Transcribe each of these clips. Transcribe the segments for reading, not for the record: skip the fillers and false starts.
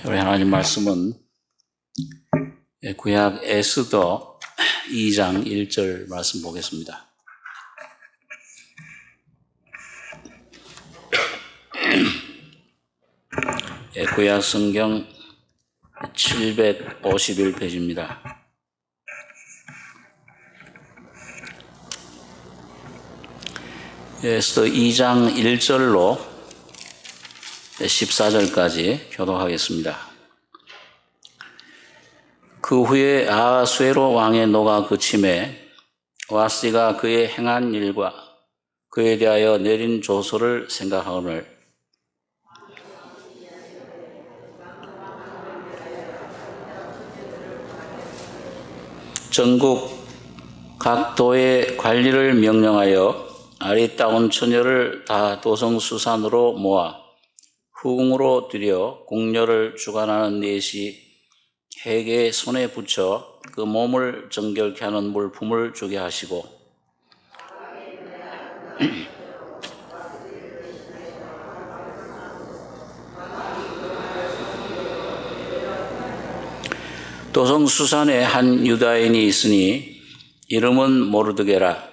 우리 하나님 말씀은 구약 에스더 2장 1절 말씀 보겠습니다. 구약 성경 751페이지입니다. 에스더 2장 1절로 14절까지 교독하겠습니다. 그 후에 아하수에로 왕의 노가 그침에 와스디가 그의 행한 일과 그에 대하여 내린 조서를 생각하거늘 전국 각 도의 관리를 명령하여 아리따운 처녀를 다 도성수산으로 모아 후궁으로 들여 궁녀를 주관하는 넷이 해계의 손에 붙여 그 몸을 정결케 하는 물품을 주게 하시고 도성수산에 한 유다인이 있으니 이름은 모르드게라.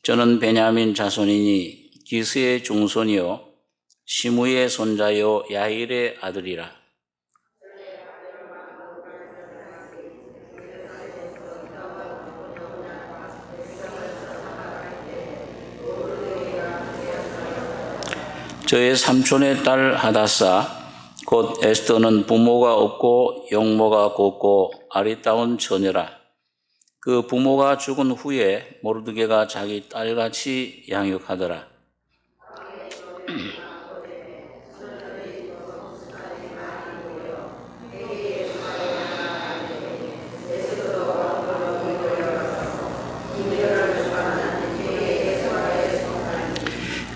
저는 베냐민 자손이니 기스의 중손이요 시므의 손자요 야일의 아들이라. 저의 삼촌의 딸 하다사 곧 에스더는 부모가 없고 용모가 곱고 아리따운 처녀라. 그 부모가 죽은 후에 모르드게가 자기 딸같이 양육하더라.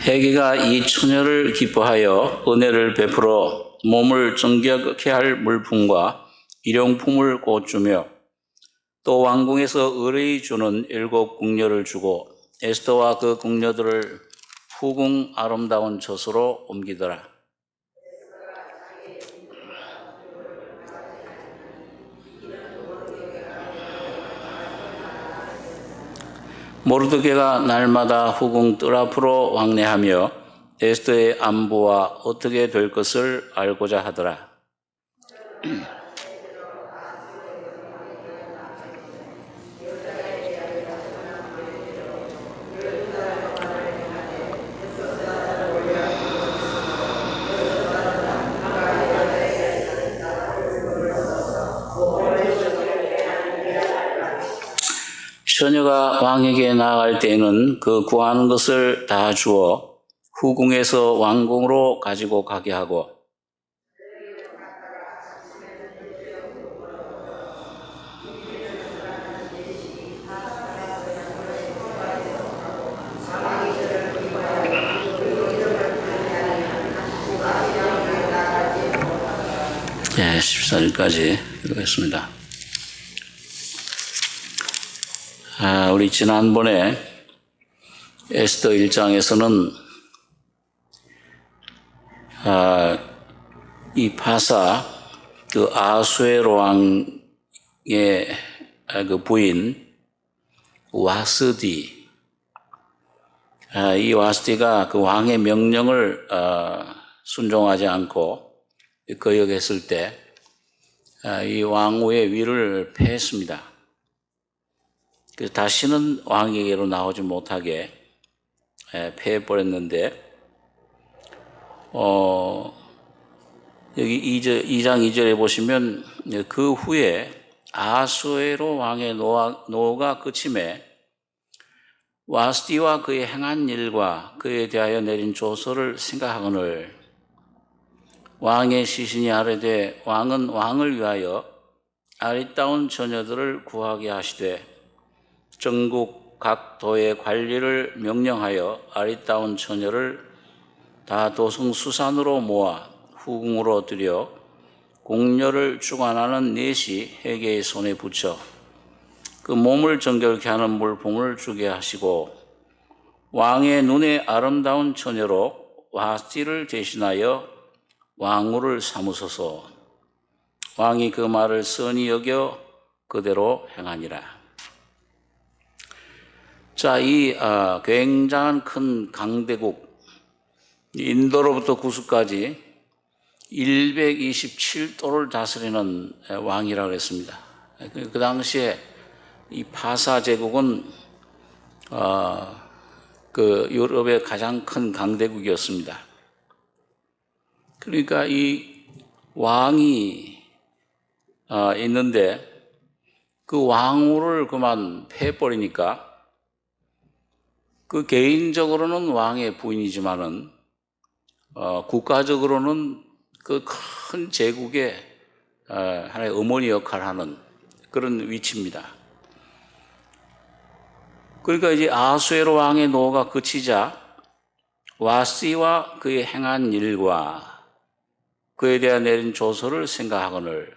해계가 이 처녀를 기뻐하여 은혜를 베풀어 몸을 정결케 할 물품과 일용품을 곧 주며 또 왕궁에서 의뢰이 주는 7 궁녀를 주고 에스더와 그 궁녀들을 후궁 아름다운 젖으로 옮기더라. 모르드게가 날마다 후궁 뜰 앞으로 왕래하며 에스더의 안부와 어떻게 될 것을 알고자 하더라. 처녀가 왕에게 나아갈 때에는 그 구하는 것을 다 주어 후궁에서 왕궁으로 가지고 가게 하고 네, 14절까지 읽겠습니다. 우리 지난번에 에스더 1장에서는 이 바사 그 아하수에로 왕의 그 부인 와스디 이 와스디가 그 왕의 명령을 순종하지 않고 거역했을 때 이 왕후의 위를 패했습니다. 그래서 다시는 왕에게로 나오지 못하게 패해버렸는데 여기 2장 2절에 보시면 그 후에 아하수에로 왕의 노가 그침에 와스디와 그의 행한 일과 그에 대하여 내린 조서를 생각하거늘 왕의 시신이 아뢰되 왕은 왕을 위하여 아리따운 처녀들을 구하게 하시되 전국 각 도의 관리를 명령하여 아리따운 처녀를 다 도성수산으로 모아 후궁으로 들여 궁녀를 주관하는 넷이 해계의 손에 붙여 그 몸을 정결케 하는 물품을 주게 하시고 왕의 눈에 아름다운 처녀로 와스디를 대신하여 왕후를 삼으소서. 왕이 그 말을 선히 여겨 그대로 행하니라. 자, 이 굉장한 큰 강대국, 인도로부터 구스까지 127도를 다스리는 왕이라고 했습니다. 그 당시에 이 파사 제국은 그 유럽의 가장 큰 강대국이었습니다. 그러니까 이 왕이 있는데 그 왕후를 그만 패버리니까 그 개인적으로는 왕의 부인이지만은 국가적으로는 그 큰 제국의 하나의 어머니 역할을 하는 그런 위치입니다. 그러니까 이제 아수에로 왕의 노가 그치자 와시와 그의 행한 일과 그에 대한 내린 조서를 생각하거늘.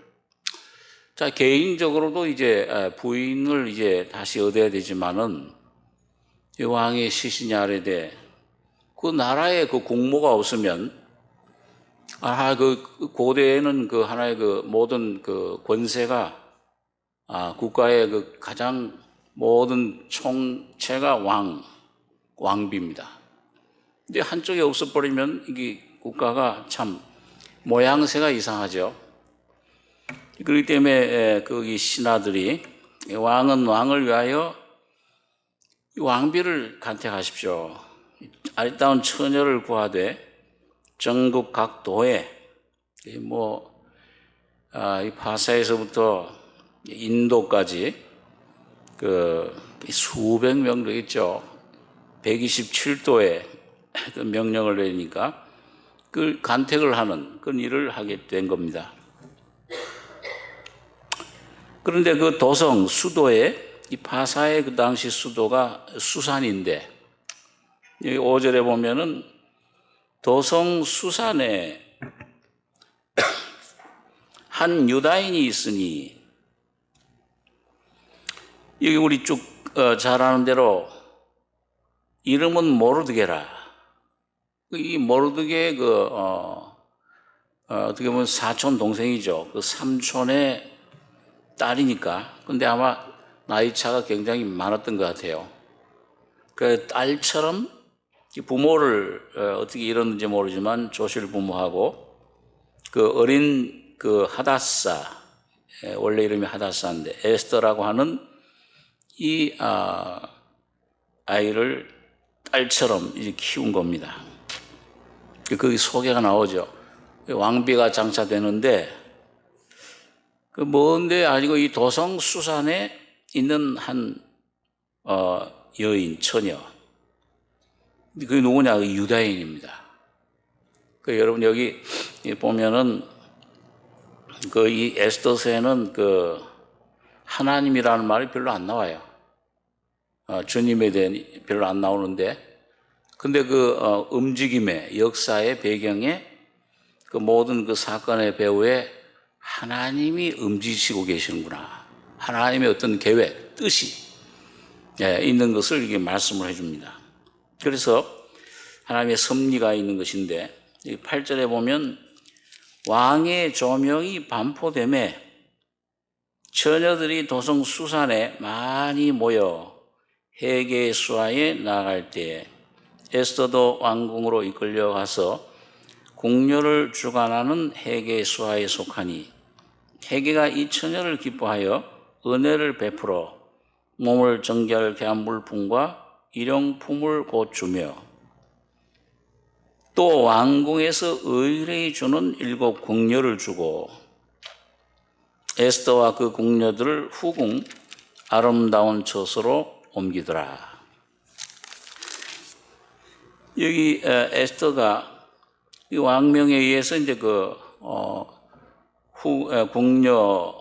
자, 개인적으로도 이제 부인을 이제 다시 얻어야 되지만은 이 왕의 시신이 아래되 그 나라에 그 공모가 없으면 그 고대에는 그 하나의 그 모든 그 권세가 국가의 그 가장 모든 총체가 왕비입니다. 근데 한쪽에 없어버리면 이게 국가가 참 모양새가 이상하죠. 그렇기 때문에 거기 신하들이 왕은 왕을 위하여 왕비를 간택하십시오. 아리따운 처녀를 구하되 전국 각 도에 이 파사에서부터 인도까지 그 수백 명 되겠죠. 127도에 그 명령을 내리니까 그 간택을 하는 그런 일을 하게 된 겁니다. 그런데 그 도성 수도에 이 파사의 그 당시 수도가 수산인데 여기 5절에 보면은 도성 수산에 한 유다인이 있으니 여기 우리 쭉 잘 아는 대로 이름은 모르드게라. 이 모르드게의 어떻게 보면 사촌 동생이죠. 그 삼촌의 딸이니까. 근데 아마 나이 차가 굉장히 많았던 것 같아요. 그 딸처럼 부모를 어떻게 이뤘는지 모르지만 조실 부모하고 그 어린 그 하다사, 원래 이름이 하다사인데 에스더라고 하는 이 아이를 딸처럼 이제 키운 겁니다. 거기 소개가 나오죠. 왕비가 장차되는데 그 먼데 아니고 이 도성 수산에 있는 한 여인 처녀. 그게 누구냐? 그 유다인입니다. 그 여러분 여기 보면은 그 이 에스더서에는 그 하나님이라는 말이 별로 안 나와요. 주님에 대한 별로 안 나오는데, 근데 그 움직임의 역사의 배경에 그 모든 그 사건의 배후에 하나님이 움직이시고 계시는구나. 하나님의 어떤 계획, 뜻이 있는 것을 이게 말씀을 해줍니다. 그래서 하나님의 섭리가 있는 것인데 8절에 보면 왕의 조명이 반포됨에 처녀들이 도성 수산에 많이 모여 헤게 수하에 나갈 때에 에스더도 왕궁으로 이끌려 가서 궁녀를 주관하는 헤게 수하에 속하니 헤게가 이 처녀를 기뻐하여 은혜를 베풀어 몸을 정결케 한 물품과 일용품을 곧 주며 또 왕궁에서 의뢰히 주는 7 궁녀를 주고 에스더와 그 궁녀들을 후궁 아름다운 처소로 옮기더라. 여기 에스더가 이 왕명에 의해서 이제 궁녀로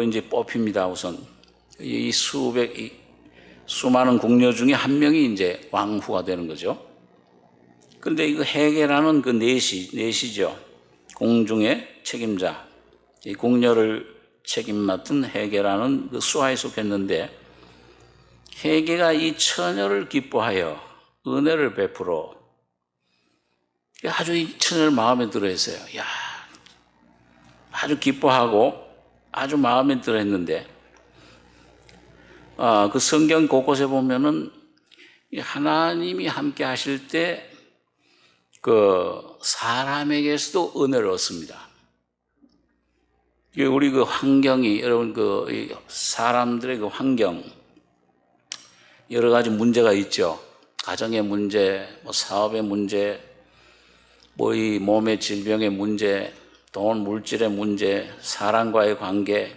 이제 뽑힙니다. 우선 이 수많은 궁녀 중에 한 명이 이제 왕후가 되는 거죠. 근데 이거 헤게라는 그 내시죠. 공중의 책임자. 이 궁녀를 책임 맡은 헤게라는 그 수하에 속했는데 헤게가 이 처녀를 기뻐하여 은혜를 베풀어 아주 이 처녀를 마음에 들어 했어요. 야, 아주 기뻐하고 아주 마음에 들어 했는데, 그 성경 곳곳에 보면은 하나님이 함께 하실 때 사람에게서도 은혜를 얻습니다. 우리 환경이, 여러분, 사람들의 환경, 여러 가지 문제가 있죠. 가정의 문제, 사업의 문제, 이 몸의 질병의 문제, 돈, 물질의 문제, 사람과의 관계,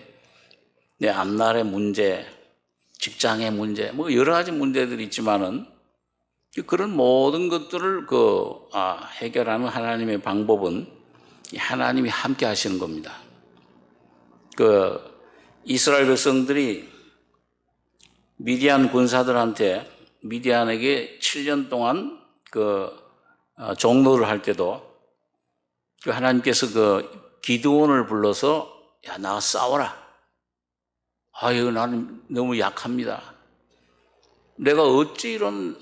내 앞날의 문제, 직장의 문제, 여러 가지 문제들이 있지만은 그런 모든 것들을 해결하는 하나님의 방법은 하나님이 함께 하시는 겁니다. 이스라엘 백성들이 미디안 군사들한테 미디안에게 7년 동안 종노를 할 때도 하나님께서 기드온을 불러서 야, 나가 싸워라. 아유, 나는 너무 약합니다. 내가 어찌 이런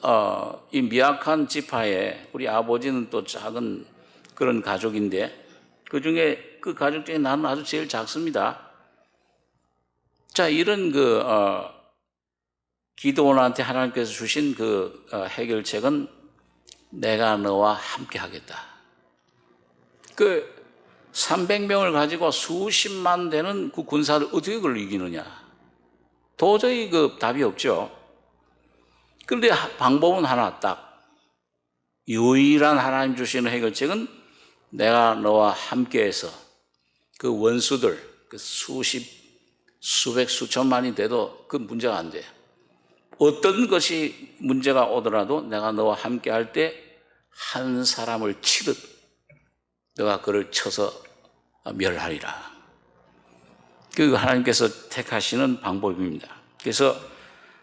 이 미약한 지파에, 우리 아버지는 또 작은 그런 가족인데 그 가족 중에 나는 아주 제일 작습니다. 자, 이런 기드온한테 하나님께서 주신 해결책은 내가 너와 함께 하겠다. 300명을 가지고 수십만 되는 그 군사를 어떻게 그걸 이기느냐? 도저히 답이 없죠. 그런데 방법은 하나 딱. 유일한 하나님 주시는 해결책은 내가 너와 함께해서 그 원수들, 수백, 수천만이 돼도 그 문제가 안 돼. 어떤 것이 문제가 오더라도 내가 너와 함께 할 때 한 사람을 치듯 너가 그를 쳐서 멸하리라. 하나님께서 택하시는 방법입니다. 그래서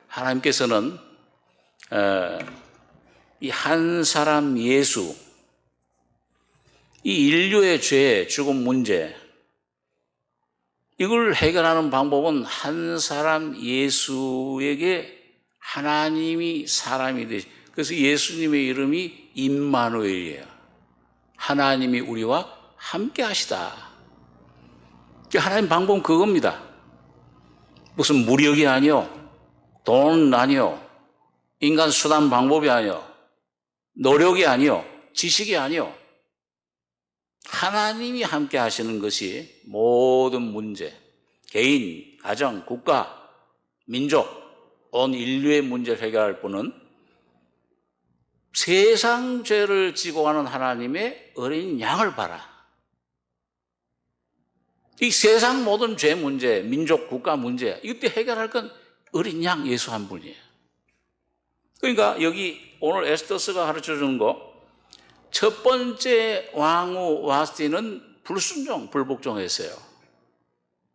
하나님께서는 이 한 사람 예수, 이 인류의 죄, 죽음 문제, 이걸 해결하는 방법은 한 사람 예수에게 하나님이 사람이 되시. 그래서 예수님의 이름이 임마누엘이에요. 하나님이 우리와 함께 하시다. 하나님 방법은 그겁니다. 무슨 무력이 아니요, 돈 아니요, 인간 수단 방법이 아니요, 노력이 아니요, 지식이 아니요. 하나님이 함께 하시는 것이 모든 문제, 개인, 가정, 국가, 민족, 온 인류의 문제를 해결할 분은 세상 죄를 지고 가는 하나님의 어린 양을 봐라. 이 세상 모든 죄 문제, 민족, 국가 문제, 이때 해결할 건 어린 양 예수 한 분이에요. 그러니까 여기 오늘 에스더스가 가르쳐 주는 거, 첫 번째 왕후 와스티는 불순종, 불복종했어요.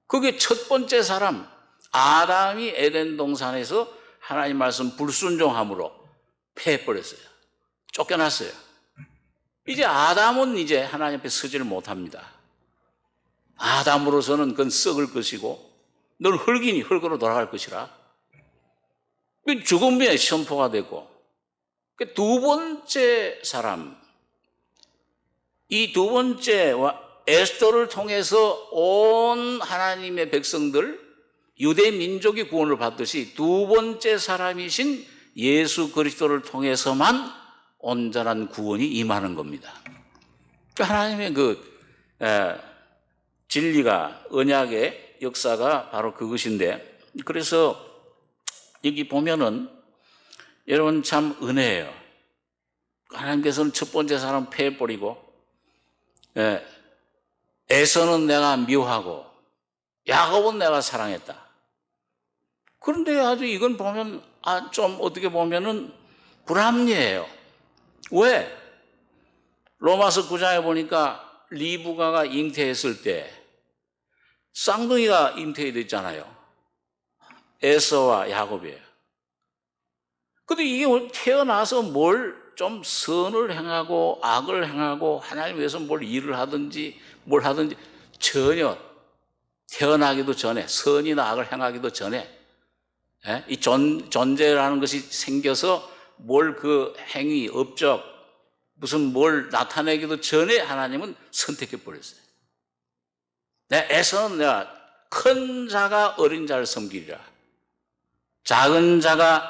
그게 첫 번째 사람, 아담이 에덴 동산에서 하나님 말씀 불순종함으로 패해버렸어요. 쫓겨났어요. 이제 아담은 이제 하나님 앞에 서지를 못합니다. 아담으로서는 그건 썩을 것이고 넌 흙이니 흙으로 돌아갈 것이라. 죽음의 선포가 되고, 두 번째 사람, 이 두 번째 에스더를 통해서 온 하나님의 백성들, 유대 민족이 구원을 받듯이 두 번째 사람이신 예수 그리스도를 통해서만 온전한 구원이 임하는 겁니다. 하나님의 진리가, 언약의 역사가 바로 그것인데, 그래서 여기 보면은 여러분 참 은혜예요. 하나님께서는 첫 번째 사람 패해버리고, 에서는 내가 미워하고 야곱은 내가 사랑했다. 그런데 아주 이건 보면 좀 어떻게 보면은 불합리해요. 왜? 로마서 9장에 보니까 리브가가 잉태했을 때 쌍둥이가 잉태됐잖아요. 에서와 야곱이에요. 근데 이게 태어나서 뭘 좀 선을 행하고 악을 행하고 하나님 위해서 뭘 일을 하든지 뭘 하든지 전혀, 태어나기도 전에, 선이나 악을 행하기도 전에, 이 존재라는 것이 생겨서 뭘 행위, 업적, 무슨 뭘 나타내기도 전에 하나님은 선택해 버렸어요. 내 애서는 내가 큰 자가 어린 자를 섬기리라. 작은 자가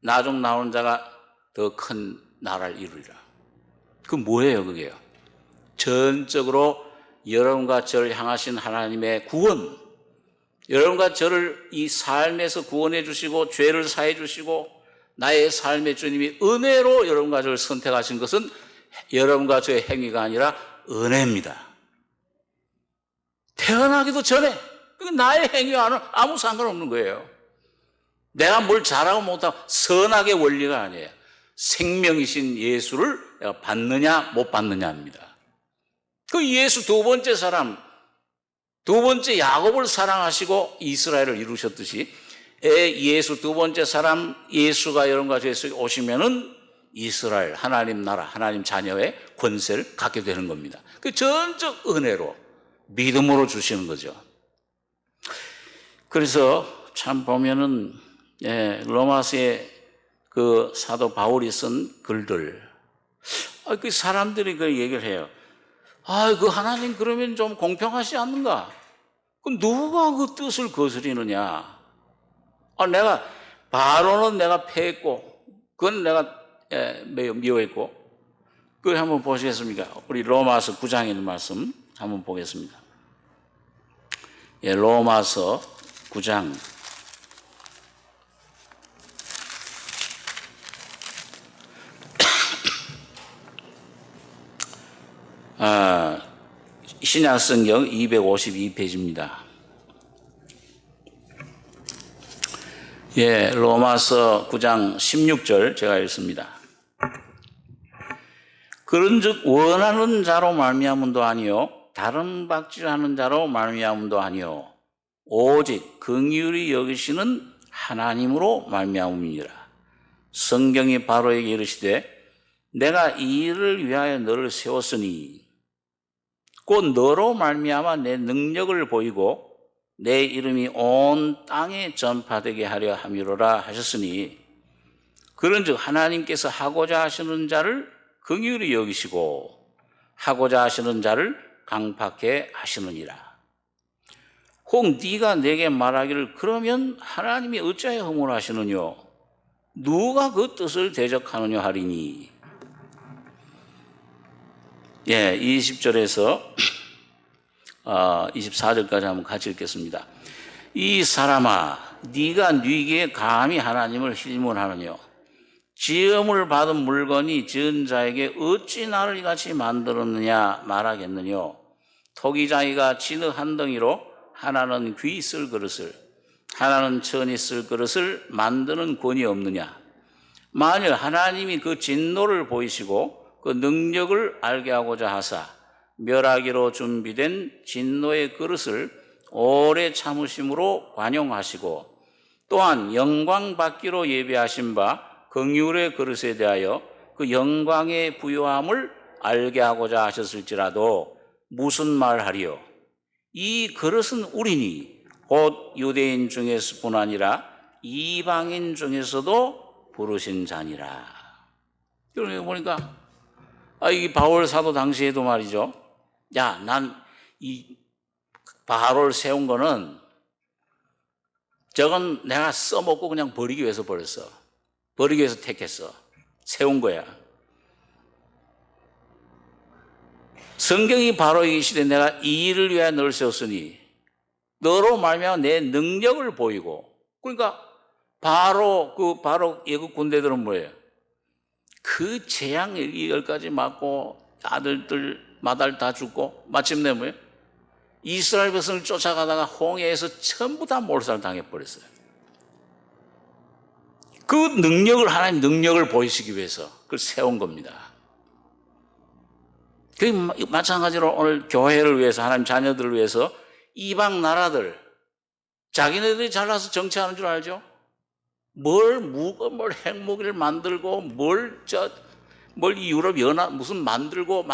나중 나오는 자가 더 큰 나라를 이루리라. 그 뭐예요, 그게요? 전적으로 여러분과 저를 향하신 하나님의 구원, 여러분과 저를 이 삶에서 구원해 주시고 죄를 사해 주시고 나의 삶의 주님이 은혜로 여러분과 저를 선택하신 것은 여러분과 저의 행위가 아니라 은혜입니다. 태어나기도 전에 나의 행위와는 아무 상관없는 거예요. 내가 뭘 잘하고 못하고 선악의 원리가 아니에요. 생명이신 예수를 내가 받느냐 못 받느냐입니다. 그 예수 두 번째 사람, 두 번째 야곱을 사랑하시고 이스라엘을 이루셨듯이 예수 두 번째 사람 예수가 여러분과 저희 속에 오시면은 이스라엘, 하나님 나라, 하나님 자녀의 권세를 갖게 되는 겁니다. 그 전적 은혜로 믿음으로 주시는 거죠. 그래서 참 보면은 로마서에 그 사도 바울이 쓴 글들, 그 사람들이 그 얘기를 해요. 그 하나님 그러면 좀 공평하지 않는가? 그 누가 그 뜻을 거스리느냐? 내가 바로는 내가 패했고, 그건 내가 미워했고, 그걸 한번 보시겠습니까? 우리 로마서 9장에 있는 말씀 한번 보겠습니다. 로마서 9장 '신약성경 252페이지입니다. 로마서 9장 16절 제가 읽습니다. 그런즉 원하는 자로 말미암음도 아니요 다른 박질하는 자로 말미암음도 아니요 오직 긍휼히 여기시는 하나님으로 말미암음이니라. 성경이 바로에게 이르시되 내가 이 일을 위하여 너를 세웠으니 곧 너로 말미암아 내 능력을 보이고 내 이름이 온 땅에 전파되게 하려 함이로라 하셨으니 그런즉 하나님께서 하고자 하시는 자를 긍휼히 여기시고 하고자 하시는 자를 강팍해 하시느니라. 혹 네가 내게 말하기를 그러면 하나님이 어찌하여 허물하시느뇨 누가 그 뜻을 대적하느냐 하리니. 20절에서 24절까지 한번 같이 읽겠습니다. 이 사람아 네가 네게 감히 하나님을 힐문하느뇨 지음을 받은 물건이 지은 자에게 어찌 나를 이같이 만들었느냐 말하겠느뇨. 토기장이가 진흙 한 덩이로 하나는 귀 쓸 그릇을 하나는 천이 쓸 그릇을 만드는 권이 없느냐. 만일 하나님이 그 진노를 보이시고 그 능력을 알게 하고자 하사 멸하기로 준비된 진노의 그릇을 오래 참으심으로 관용하시고 또한 영광 받기로 예비하신 바 긍휼의 그릇에 대하여 그 영광의 부요함을 알게 하고자 하셨을지라도 무슨 말하리요. 이 그릇은 우리니 곧 유대인 중에서뿐 아니라 이방인 중에서도 부르신 자니라. 그러니까 보니까 이 바울 사도 당시에도 말이죠. 난 이 바울 세운 거는 저건 내가 써먹고 그냥 버리기 위해서 버렸어. 버리기 위해서 택했어. 세운 거야. 성경이 바로 이 시대에 내가 이 일을 위하여 너를 세웠으니 너로 말미암아 내 능력을 보이고. 그러니까 바로 예국 군대들은 뭐예요? 그 재앙 10가지 맞고 아들들 마달 다 죽고 마침내 뭐예요? 이스라엘 백성을 쫓아가다가 홍해에서 전부 다 몰살 당해버렸어요. 그 능력을 하나님 능력을 보이시기 위해서 그걸 세운 겁니다. 그 마찬가지로 오늘 교회를 위해서 하나님 자녀들을 위해서 이방 나라들 자기네들이 잘나서 정치하는 줄 알죠? 뭘 핵무기를 만들고 뭘 유럽 연합 무슨 만들고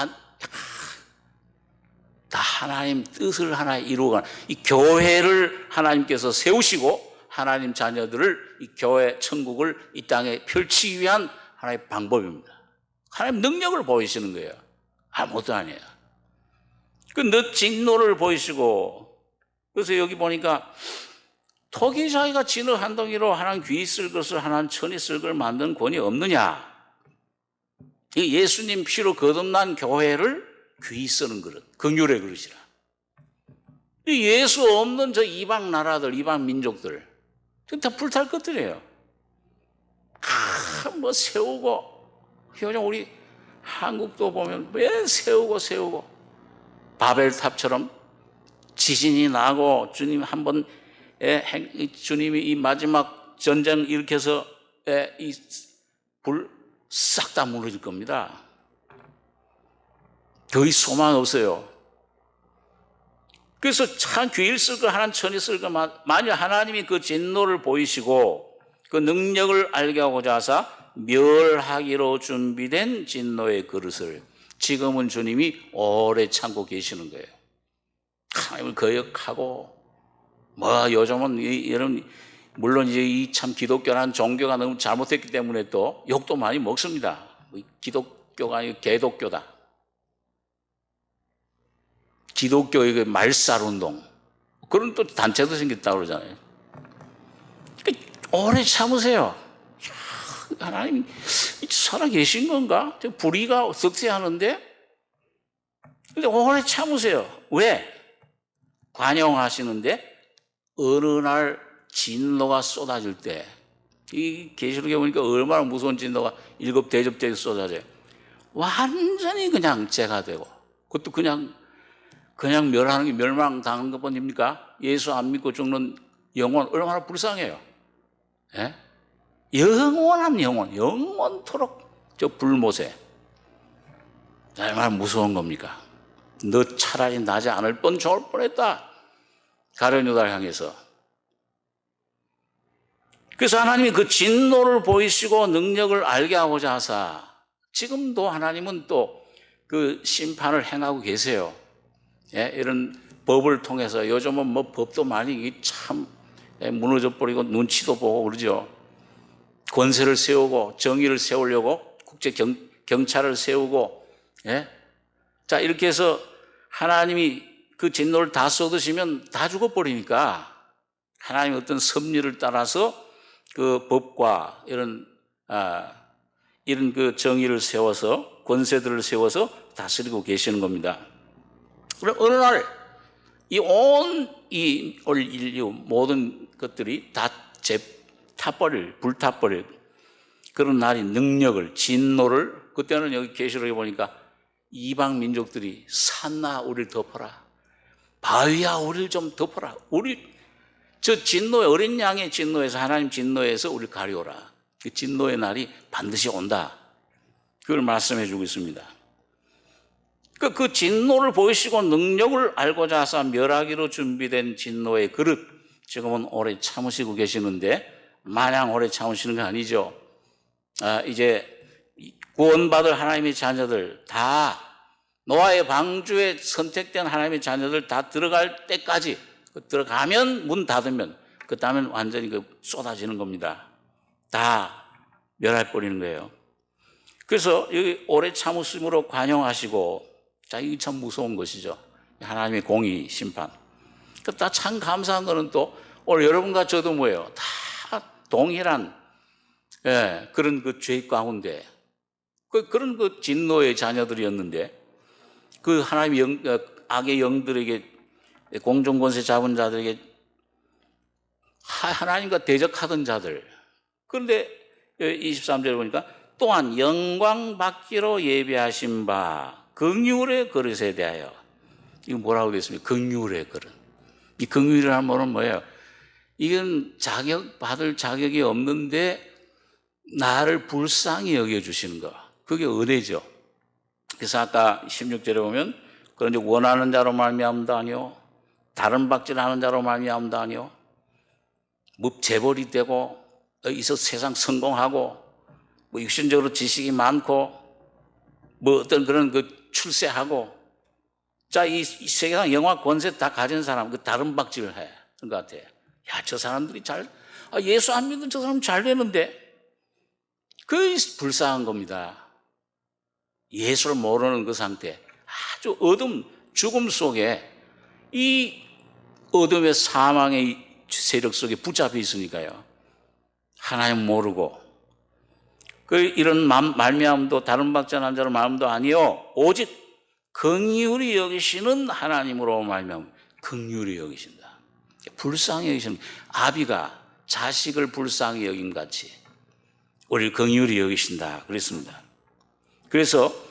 다 하나님 뜻을 하나 이루어가는 이 교회를 하나님께서 세우시고 하나님 자녀들을 이 교회 천국을 이 땅에 펼치기 위한 하나의 방법입니다. 하나님 능력을 보이시는 거예요. 아무것도 아니에요. 그 너 진노를 보이시고, 그래서 여기 보니까 토기 자기가 진을 한 덩이로 하나님 귀 쓸 것을 하나님 천이 쓸 걸 만드는 권이 없느냐? 이 예수님 피로 거듭난 교회를 귀 쓰는 그릇, 긍휼의 그릇이라. 이 예수 없는 저 이방 나라들, 이방 민족들, 다 불탈 것들이에요. 뭐 세우고, 그냥 우리 한국도 보면 왜 세우고 바벨탑처럼 지진이 나고 주님 한번 주님이 이 마지막 전쟁 일으켜서 이 불 싹 다 무너질 겁니다. 거의 소망 없어요. 그래서 참 귀일 쓸 거 하나님 천이 쓸 거 만약 하나님이 그 진노를 보이시고 그 능력을 알게 하고자 하사 멸하기로 준비된 진노의 그릇을 지금은 주님이 오래 참고 계시는 거예요. 하나님을 거역하고 뭐 요즘은 이런 물론 이제 이 참 기독교라는 종교가 너무 잘못했기 때문에 또 욕도 많이 먹습니다. 기독교가 아니고 개독교다. 기독교의 말살운동 그런 또 단체도 생겼다고 그러잖아요. 그러니까 오래 참으세요. 하나님 살아계신 건가? 불의가 득세하는데 근데 오래 참으세요. 왜? 관용하시는데 어느 날 진노가 쏟아질 때 이 계시록에 보니까 얼마나 무서운 진노가 7 대접제에 쏟아져요. 완전히 그냥 죄가 되고 그것도 그냥 멸하는 게 멸망당하는 것뿐입니까? 예수 안 믿고 죽는 영혼 얼마나 불쌍해요. 예? 영원한 영원토록 저 불못에 얼마나 무서운 겁니까? 너 차라리 나지 않을 뻔 좋을 뻔했다. 가룟 유다를 향해서. 그래서 하나님이 그 진노를 보이시고 능력을 알게 하고자 하사 지금도 하나님은 또 그 심판을 행하고 계세요. 예? 이런 법을 통해서 요즘은 뭐 법도 많이 참 무너져 버리고 눈치도 보고 그러죠. 권세를 세우고 정의를 세우려고 국제 경찰을 세우고, 예? 자, 이렇게 해서 하나님이 그 진노를 다 쏟으시면 다 죽어버리니까 하나님의 어떤 섭리를 따라서 그 법과 이런 그 정의를 세워서 권세들을 세워서 다스리고 계시는 겁니다. 그럼 어느 날 이 온 인류 모든 것들이 다 불타버릴 그런 날이 능력을 진노를 그때는 여기 계시록에 보니까 이방 민족들이 산나 우리를 덮어라 바위야 우리를 좀 덮어라 우리 저 진노의 어린 양의 진노에서 하나님 진노에서 우리를 가려오라 그 진노의 날이 반드시 온다 그걸 말씀해 주고 있습니다. 그 진노를 보이시고 능력을 알고자 하사 멸하기로 준비된 진노의 그릇 지금은 오래 참으시고 계시는데 마냥 오래 참으시는 거 아니죠. 이제 구원받을 하나님의 자녀들 다 노아의 방주에 선택된 하나님의 자녀들 다 들어갈 때까지 들어가면 문 닫으면 그 다음엔 완전히 쏟아지는 겁니다. 다 멸할 버리는 거예요. 그래서 여기 오래 참으심으로 관용하시고 자, 이게 참 무서운 것이죠. 하나님의 공의, 심판. 다 참 감사한 거는 또 오늘 여러분과 저도 뭐예요? 다 동일한 그런 그 죄 가운데 그런 그 진노의 자녀들이었는데 그 하나님의 악의 영들에게 공중권세 잡은 자들에게 하나님과 대적하던 자들. 그런데 23절에 보니까 또한 영광 받기로 예비하신 바 긍휼의 그릇에 대하여 이거 뭐라고 되어 있습니까? 긍휼의 그릇. 이 긍휼이라는 말은 뭐예요? 이건 받을 자격이 없는데 나를 불쌍히 여겨주시는 거. 그게 은혜죠. 그래서 아까 16절에 보면 그런지 원하는 자로 말미암다 아니요 다른 박질하는 자로 말미암다 아니요 뭐 재벌이 되고 있어 세상 성공하고 뭐 육신적으로 지식이 많고 뭐 어떤 그런 출세하고 자, 이 세계상 영화 권세 다 가진 사람 다른 박질을 해. 그런 것 같아요. 야, 저 사람들이 예수 안 믿는 저 사람 잘 되는데 그게 불쌍한 겁니다. 예수를 모르는 그 상태 아주 죽음 속에 이 어둠의 사망의 세력 속에 붙잡혀 있으니까요. 하나님 모르고 이런 말미암도 다른 박자 남자의 마음도 아니요 오직 긍휼히 여기시는 하나님으로 말미암아 긍휼히 여기신다. 불쌍히 여기시는 아비가 자식을 불쌍히 여김 같이 우리를 긍휼히 여기신다 그랬습니다. 그래서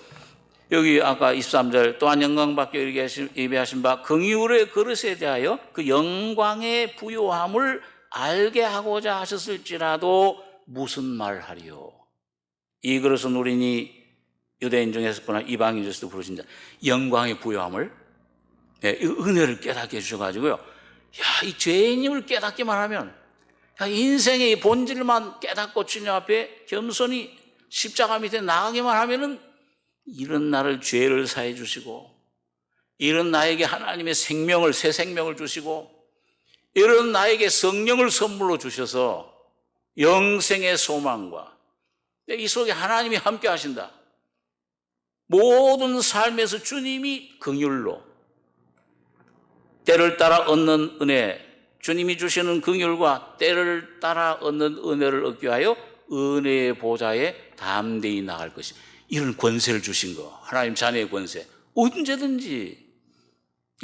여기 아까 23절 또한 영광받게 예배하신 바 긍휼의 그릇에 대하여 그 영광의 부요함을 알게 하고자 하셨을지라도 무슨 말하리요. 이 그릇은 우리니 유대인 중에서나 이방인 중에서도 부르신다. 영광의 부요함을 은혜를 깨닫게 해주셔가지고요. 야, 이 죄인임을 깨닫기만 하면 인생의 이 본질만 깨닫고 주님 앞에 겸손히 십자가 밑에 나가기만 하면은 이런 나를 죄를 사해 주시고 이런 나에게 하나님의 생명을 새 생명을 주시고 이런 나에게 성령을 선물로 주셔서 영생의 소망과 이 속에 하나님이 함께 하신다. 모든 삶에서 주님이 긍휼로 때를 따라 얻는 은혜, 주님이 주시는 긍휼과 때를 따라 얻는 은혜를 얻기 위하여 은혜의 보좌에 담대히 나갈 것이 이런 권세를 주신 거. 하나님 자녀의 권세. 언제든지.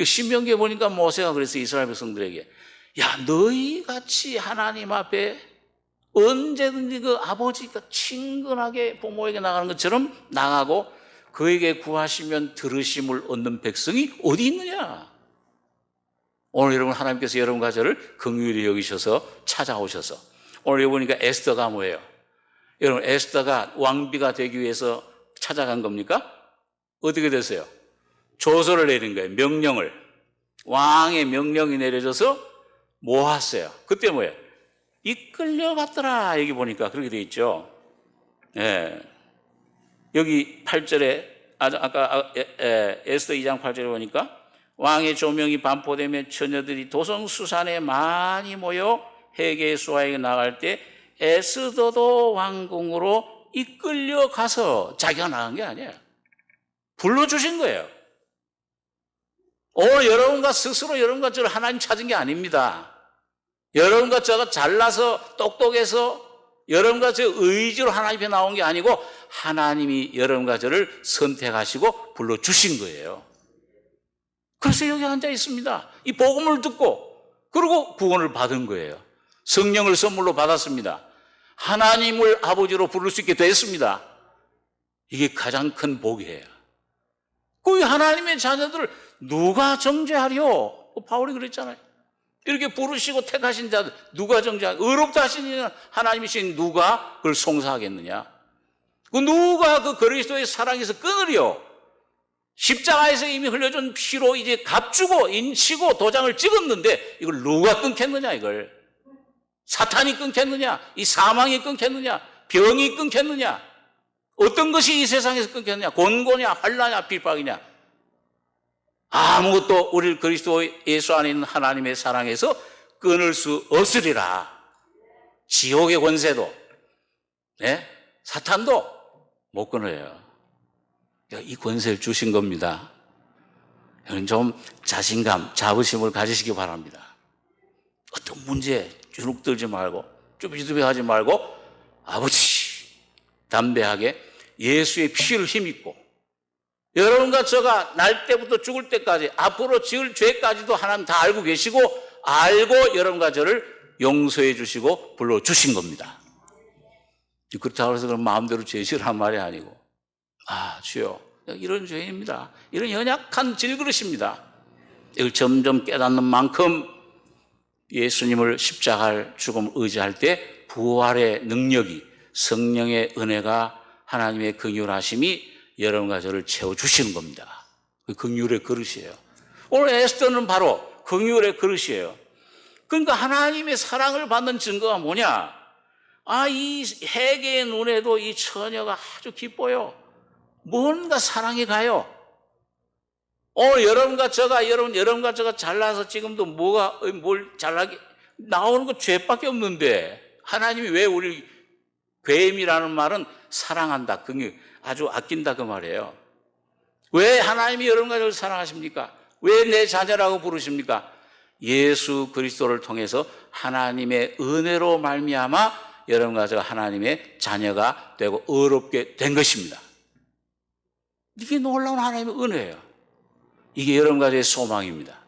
신명기에 보니까 모세가 그래서 이스라엘 백성들에게 야, 너희같이 하나님 앞에 언제든지 그 아버지가 친근하게 부모에게 나가는 것처럼 나가고 그에게 구하시면 들으심을 얻는 백성이 어디 있느냐? 오늘 여러분 하나님께서 여러분과 저를 긍휼히 여기셔서 찾아오셔서 오늘 여기 보니까 에스더가 뭐예요? 여러분 에스더가 왕비가 되기 위해서 찾아간 겁니까? 어떻게 됐어요? 조서를 내린 거예요. 명령을. 왕의 명령이 내려져서 모았어요. 그때 뭐예요? 이끌려갔더라. 여기 보니까 그렇게 돼 있죠. 예. 여기 8절에 아까 에스더 2장 8절에 보니까 왕의 조명이 반포되며 처녀들이 도성수산에 많이 모여 헤게 수하에게 나갈 때 에스더도 왕궁으로 이끌려 가서 자기가 나간 게 아니에요. 불러주신 거예요. 오늘 여러분과 스스로 여러분과 저를 하나님 찾은 게 아닙니다. 여러분과 저가 잘나서 똑똑해서 여러분과 저 의지로 하나님 앞에 나온 게 아니고 하나님이 여러분과 저를 선택하시고 불러주신 거예요. 그래서 여기 앉아 있습니다. 이 복음을 듣고 그리고 구원을 받은 거예요. 성령을 선물로 받았습니다. 하나님을 아버지로 부를 수 있게 됐습니다. 이게 가장 큰 복이에요. 그 하나님의 자녀들을 누가 정죄하리요? 바울이 그랬잖아요. 이렇게 부르시고 택하신 자들 누가 정죄하리요? 의롭다 하시는 하나님이신 누가 그걸 송사하겠느냐? 그 누가 그 그리스도의 사랑에서 끊으리요? 십자가에서 이미 흘려준 피로 이제 값주고 인치고 도장을 찍었는데 이걸 누가 끊겠느냐 이걸. 사탄이 끊겠느냐? 이 사망이 끊겠느냐? 병이 끊겠느냐? 어떤 것이 이 세상에서 끊겠느냐? 곤고냐? 환난이냐? 핍박이냐? 아무것도 우리를 그리스도 예수 안에 있는 하나님의 사랑에서 끊을 수 없으리라. 지옥의 권세도 사탄도 못 끊어요. 이 권세를 주신 겁니다. 여러분 좀 자신감, 자부심을 가지시기 바랍니다. 어떤 문제에 주눅들지 말고 쭈비쭈비하지 말고 아버지 담대하게 예수의 피를 힘입고 여러분과 저가 날 때부터 죽을 때까지 앞으로 지을 죄까지도 하나님 다 알고 계시고 알고 여러분과 저를 용서해 주시고 불러주신 겁니다. 그렇다고 해서 그런 마음대로 죄지으란 말이 아니고 주여 이런 죄입니다. 이런 연약한 질그릇입니다. 이걸 점점 깨닫는 만큼 예수님을 십자가를 죽음을 의지할 때 부활의 능력이 성령의 은혜가 하나님의 긍휼하심이 여러분과 저를 채워주시는 겁니다. 그 긍휼의 그릇이에요. 오늘 에스더는 바로 긍휼의 그릇이에요. 그러니까 하나님의 사랑을 받는 증거가 뭐냐? 이 해계의 눈에도 이 처녀가 아주 기뻐요. 뭔가 사랑이 가요. 오늘 여러분과 저가 잘나서 지금도 뭘 잘나게 나오는 거 죄밖에 없는데 하나님이 왜 우리 괴임이라는 말은 사랑한다, 긍휼, 아주 아낀다 그 말이에요. 왜 하나님이 여러분과 저를 사랑하십니까? 왜 내 자녀라고 부르십니까? 예수 그리스도를 통해서 하나님의 은혜로 말미암아 여러분과 제가 하나님의 자녀가 되고 의롭게 된 것입니다. 이게 놀라운 하나님의 은혜예요. 이게 여러분과 저의 소망입니다.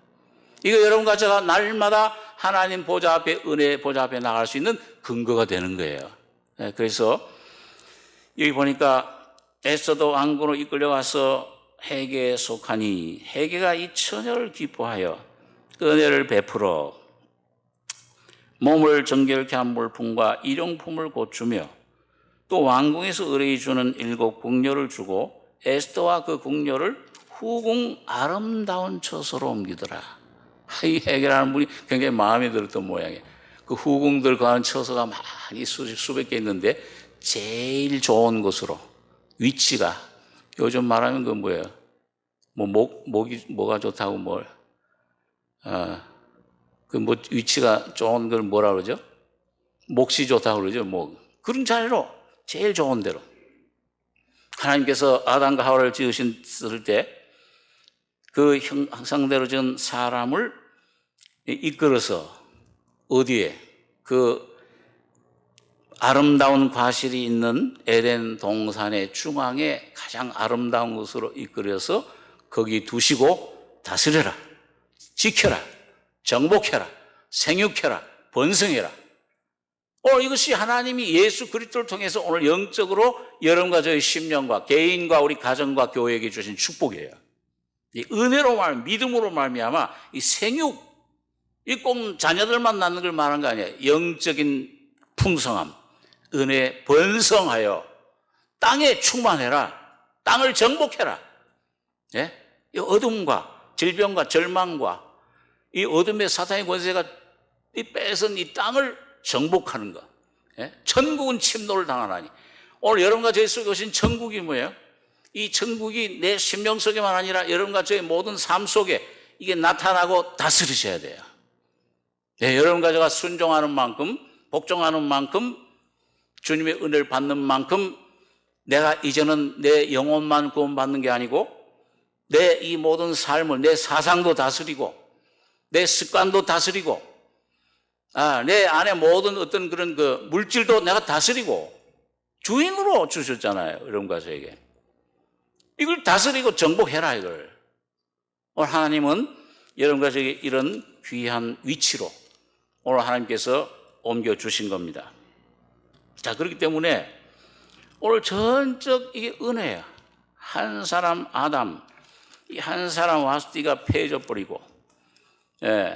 이거 여러분과 제가 날마다 하나님 보좌 앞에, 은혜 보좌 앞에 나갈 수 있는 근거가 되는 거예요. 그래서 여기 보니까 에스더도 왕궁으로 이끌려가서 헤게에 속하니 헤게가 이 처녀를 기뻐하여 그 은혜를 베풀어 몸을 정결케 한 물품과 일용품을 고주며 또 왕궁에서 의뢰해 주는 7 궁녀를 주고 에스더와 그 궁녀를 후궁 아름다운 처소로 옮기더라. 이 헤게라는 분이 굉장히 마음에 들었던 모양이에요. 그 후궁들 가는 처소가 많이 수백 개 있는데 제일 좋은 곳으로 위치가 요즘 말하면 그 뭐예요? 뭐가 좋다고 위치가 좋은 걸 뭐라 그러죠? 몫이 좋다고 그러죠. 그런 자리로 제일 좋은 데로. 하나님께서 아담과 하와를 지으셨을 때 그 형상대로 지은 사람을 이끌어서 어디에? 그 아름다운 과실이 있는 에덴 동산의 중앙에 가장 아름다운 곳으로 이끌어서 거기 두시고 다스려라, 지켜라, 정복해라, 생육해라, 번성해라. 이것이 하나님이 예수 그리스도를 통해서 오늘 영적으로 여러분과 저희 심령과 개인과 우리 가정과 교회에게 주신 축복이에요. 이 은혜로 믿음으로 말미암아 이 생육, 이 꼭 자녀들만 낳는 걸 말하는 거 아니에요. 영적인 풍성함, 은혜 번성하여 땅에 충만해라, 땅을 정복해라. 예? 이 어둠과 질병과 절망과 이 어둠의 사탄의 권세가 뺏은 이 땅을 정복하는 것. 예? 천국은 침노를 당하나니. 오늘 여러분과 저희 속에 오신 천국이 뭐예요? 이 천국이 내 심령 속에만 아니라 여러분과 저의 모든 삶 속에 이게 나타나고 다스리셔야 돼요. 네, 여러분과 제가 순종하는 만큼, 복종하는 만큼, 주님의 은혜를 받는 만큼 내가 이제는 내 영혼만 구원받는 게 아니고 내 이 모든 삶을, 내 사상도 다스리고 내 습관도 다스리고 내 안에 모든 어떤 그런 그 물질도 내가 다스리고 주인으로 주셨잖아요. 여러분과 저에게. 이걸 다스리고 정복해라, 이걸. 오늘 하나님은 여러분과 저에게 이런 귀한 위치로 오늘 하나님께서 옮겨주신 겁니다. 자, 그렇기 때문에 오늘 전적 이게 은혜야. 한 사람 아담, 이 한 사람 와스디가 폐해져 버리고,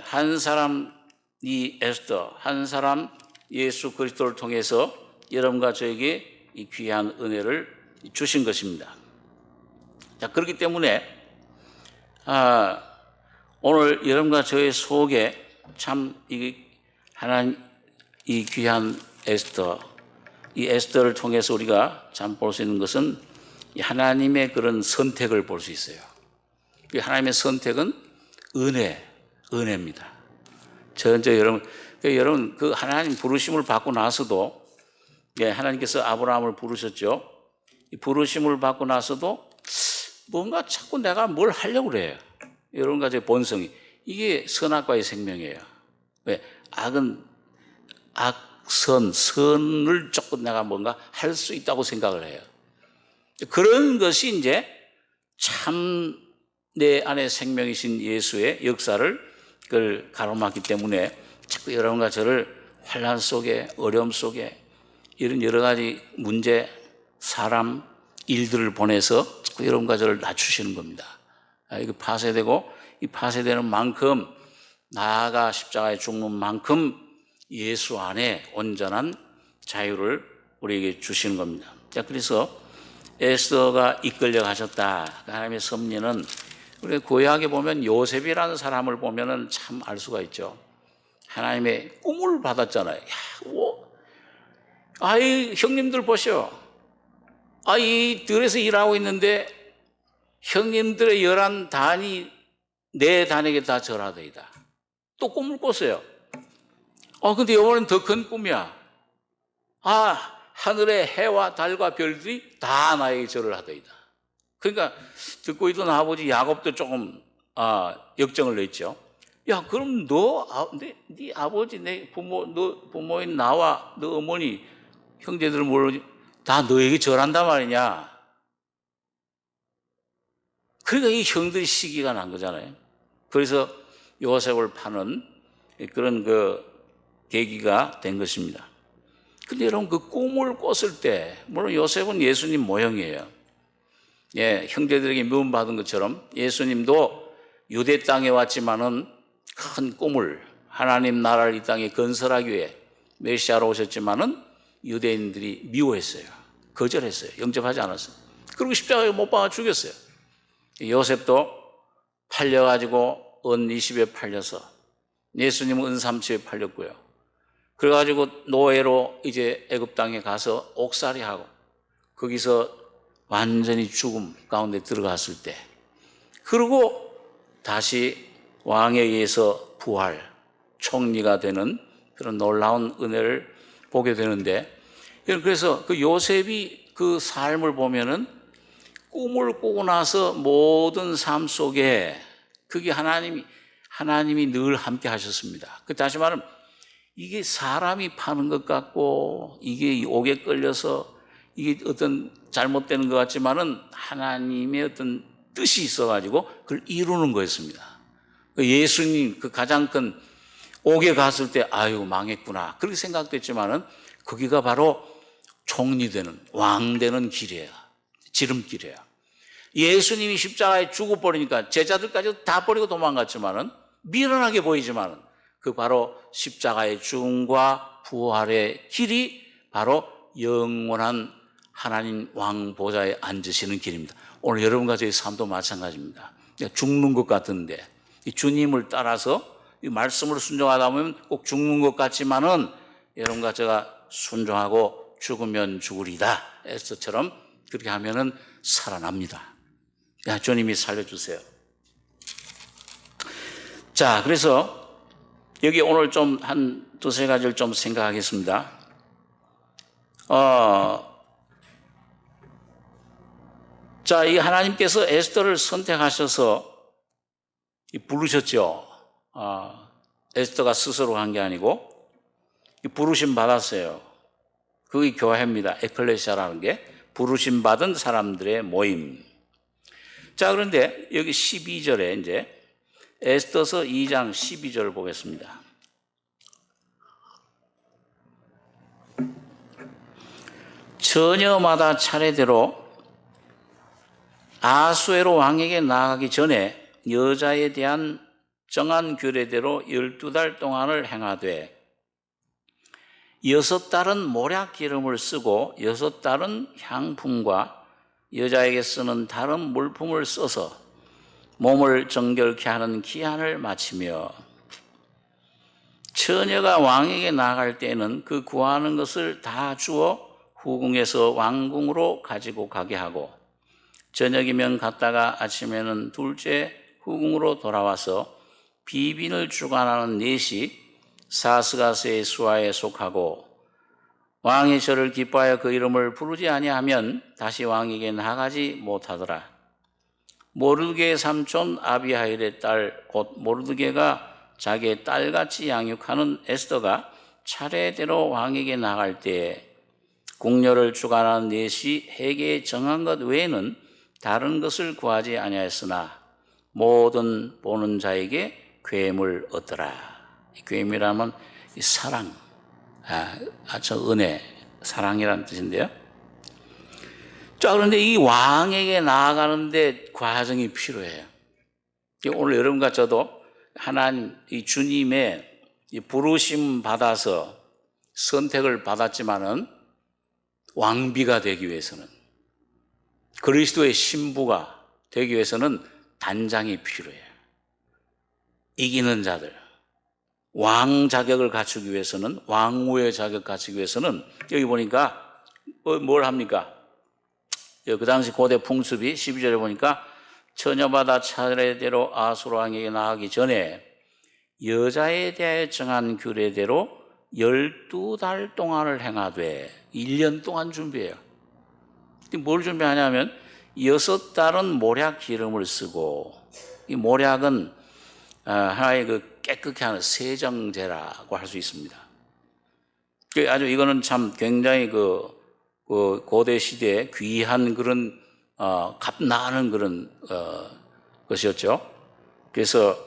한 사람 이 에스더, 한 사람 예수 그리스도를 통해서 여러분과 저에게 이 귀한 은혜를 주신 것입니다. 자, 그렇기 때문에 오늘 여러분과 저의 속에 참 하나님 이 귀한 에스더, 이 에스더를 통해서 우리가 참 볼 수 있는 것은 이 하나님의 그런 선택을 볼 수 있어요. 이 하나님의 선택은 은혜입니다. 전적 여러분 그 하나님 부르심을 받고 나서도 하나님께서 아브라함을 부르셨죠. 이 부르심을 받고 나서도 뭔가 자꾸 내가 뭘 하려고 그래요. 여러분과 제 본성이. 이게 선악과의 생명이에요. 왜? 선을 조금 내가 뭔가 할 수 있다고 생각을 해요. 그런 것이 이제 참 내 안에 생명이신 예수의 역사를 그걸 가로막기 때문에 자꾸 여러분과 저를 환난 속에, 어려움 속에 이런 여러 가지 문제, 사람, 일들을 보내서 자꾸 여러분과 저를 낮추시는 겁니다. 이거 파쇄되고 이 파쇄되는 만큼 나아가 십자가에 죽는 만큼 예수 안에 온전한 자유를 우리에게 주시는 겁니다. 자, 그래서 에스더가 이끌려 가셨다. 하나님의 섭리는 우리 구약에 보면 요셉이라는 사람을 보면은 참 알 수가 있죠. 하나님의 꿈을 받았잖아요. 이 형님들 보시오. 이 들에서 일하고 있는데 형님들의 11단이 내 단에게 다 절하더이다. 또 꿈을 꿨어요. 근데 이번엔 더 큰 꿈이야. 하늘의 해와 달과 별들이 다 나에게 절을 하더이다. 그러니까 듣고 있던 아버지 야곱도 조금 역정을 냈죠. 야, 그럼 네 아버지, 내 부모, 너 부모인 나와 너 어머니, 형제들 모르지 다 너에게 절한단 말이냐. 그러니까 이 형들이 시기가 난 거잖아요. 그래서 요셉을 파는 그런 계기가 된 것입니다. 근데 여러분, 그 꿈을 꿨을 때, 물론 요셉은 예수님 모형이에요. 예, 형제들에게 미움받은 것처럼 예수님도 유대 땅에 왔지만은 큰 꿈을, 하나님 나라를 이 땅에 건설하기 위해 메시아로 오셨지만은 유대인들이 미워했어요. 거절했어요. 영접하지 않았어요. 그리고 십자가에 못 박아 죽였어요. 요셉도 팔려가지고 은 20에 팔려서, 예수님은 은 30에 팔렸고요. 그래가지고 노예로 이제 애굽 땅에 가서 옥살이하고 거기서 완전히 죽음 가운데 들어갔을 때, 그리고 다시 왕에 의해서 부활, 총리가 되는 그런 놀라운 은혜를 보게 되는데, 그래서 그 요셉이 그 삶을 보면은 꿈을 꾸고 나서 모든 삶 속에 그게 하나님이 늘 함께 하셨습니다. 다시 말하면 이게 사람이 파는 것 같고 이게 옥에 끌려서 이게 어떤 잘못되는 것 같지만은 하나님의 어떤 뜻이 있어가지고 그걸 이루는 거였습니다. 예수님 그 가장 큰 옥에 갔을 때 아유 망했구나 그렇게 생각됐지만은 거기가 바로 총리 되는, 왕 되는 길이에요. 지름길이에요. 예수님이 십자가에 죽어버리니까 제자들까지 다 버리고 도망갔지만은 미련하게 보이지만은 그 바로 십자가의 죽음과 부활의 길이 바로 영원한 하나님 왕 보좌에 앉으시는 길입니다. 오늘 여러분과 저의 삶도 마찬가지입니다. 죽는 것 같은데 주님을 따라서 이 말씀을 순종하다 보면 꼭 죽는 것 같지만은 여러분과 제가 순종하고 죽으면 죽으리다 에스더처럼 그렇게 하면은 살아납니다. 야, 주님이 살려주세요. 자, 그래서 여기 오늘 좀 한 두세 가지를 좀 생각하겠습니다. 자, 이 하나님께서 에스더를 선택하셔서 부르셨죠. 에스더가 스스로 한 게 아니고 부르심 받았어요. 그게 교회입니다. 에클레시아라는 게 부르심 받은 사람들의 모임. 자, 그런데 여기 12절에 이제 에스더서 2장 12절을 보겠습니다. 처녀마다 차례대로 아수에로 왕에게 나아가기 전에 여자에 대한 정한 규례대로 12달 동안을 행하되 6달은 모략 기름을 쓰고 6달은 향품과 여자에게 쓰는 다른 물품을 써서 몸을 정결케 하는 기한을 마치며 처녀가 왕에게 나아갈 때에는 그 구하는 것을 다 주어 후궁에서 왕궁으로 가지고 가게 하고 저녁이면 갔다가 아침에는 둘째 후궁으로 돌아와서 비빈을 주관하는 넷이 사스가스의 수하에 속하고 왕의 저를 기뻐하여 그 이름을 부르지 아니하면 다시 왕에게 나가지 못하더라. 모르드게의 삼촌 아비하일의 딸 곧 모르드게가 자기의 딸같이 양육하는 에스더가 차례대로 왕에게 나갈 때에 궁녀를 주관하는 넷이 해계에 정한 것 외에는 다른 것을 구하지 아니하였으나 모든 보는 자에게 괴물 얻더라. 괴물이라면 사랑, 아주 은혜, 사랑이라는 뜻인데요. 자, 그런데 이 왕에게 나아가는데 과정이 필요해요. 오늘 여러분과 저도 하나님, 이 주님의 부르심 받아서 선택을 받았지만은 왕비가 되기 위해서는, 그리스도의 신부가 되기 위해서는 단장이 필요해요. 이기는 자들, 왕 자격을 갖추기 위해서는, 왕후의 자격 갖추기 위해서는 여기 보니까 뭘 합니까? 그 당시 고대 풍습이 12절에 보니까 처녀마다 차례대로 아수르 왕에게 나가기 전에 여자에 대하여 정한 규례대로 12달 동안을 행하되 1년 동안 준비해요. 뭘 준비하냐면 6달은 모략 기름을 쓰고 이 모략은 하나의 그 깨끗게 하는 세정제라고 할 수 있습니다. 아주 이거는 참 굉장히 그 고대 시대에 귀한 그런 값나는 그런 것이었죠. 그래서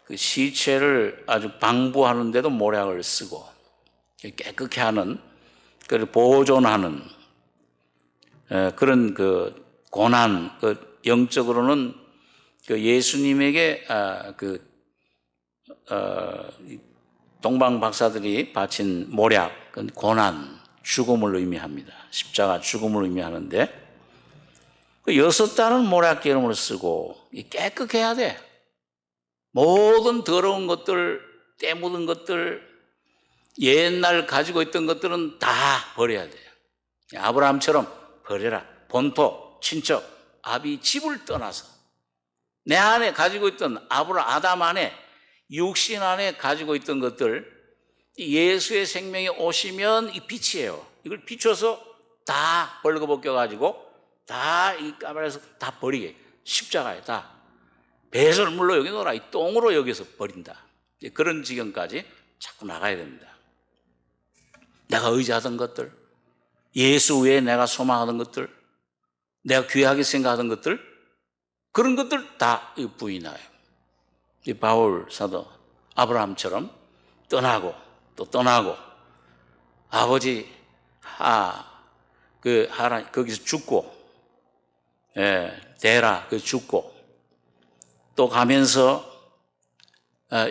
그 시체를 아주 방부하는데도 모략을 쓰고 깨끗게 하는, 그걸 보존하는 그런 그 고난, 영적으로는 그 예수님에게 동방 박사들이 바친 모략, 그건 고난, 죽음을 의미합니다. 십자가 죽음을 의미하는데, 그 6달은 모략 기름을 쓰고 깨끗해야 돼. 모든 더러운 것들, 때 묻은 것들, 옛날 가지고 있던 것들은 다 버려야 돼요. 아브라함처럼 버려라. 본토, 친척, 아비 집을 떠나서 내 안에 가지고 있던 아담 안에, 육신 안에 가지고 있던 것들, 예수의 생명이 오시면 이 빛이에요. 이걸 비춰서 다 벌거벗겨가지고 다 이 까발에서 다 버리게, 십자가에 다 배설물로 여기놓으라, 이 똥으로 여기서 버린다. 그런 지경까지 자꾸 나가야 됩니다. 내가 의지하던 것들, 예수 외에 내가 소망하던 것들, 내가 귀하게 생각하던 것들, 그런 것들 다 부인하여 이 바울 사도 아브라함처럼 떠나고 또 떠나고, 아버지 하나님 거기서 죽고, 데라 그 죽고, 또 가면서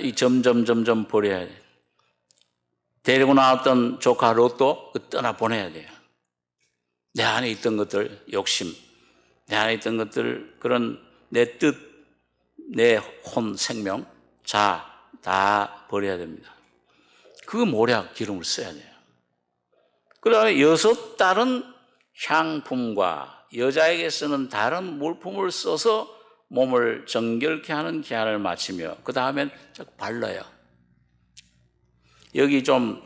이 점점 버려야 돼. 데리고 나왔던 조카 롯도 떠나 보내야 돼요. 내 안에 있던 것들, 욕심, 내 안에 있던 것들, 그런 내 뜻, 내 혼, 생명, 다 버려야 됩니다. 그 모략 기름을 써야 돼요. 그 다음에 6달은 향품과 여자에게 쓰는 다른 물품을 써서 몸을 정결케 하는 기한을 마치며, 그 다음엔 발라요. 여기 좀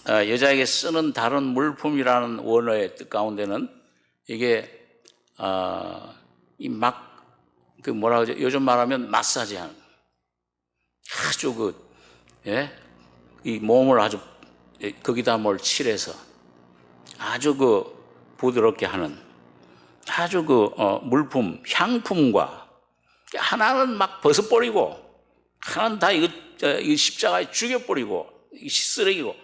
여자에게 쓰는 다른 물품이라는 원어의 뜻 가운데는 이게 뭐라 그러죠? 요즘 말하면 마사지 하는, 아주 이 몸을 아주 거기다 뭘 칠해서 아주 부드럽게 하는 아주 물품, 향품과, 하나는 막 벗어버리고, 하나는 다 이거 십자가에 죽여버리고, 쓰레기고,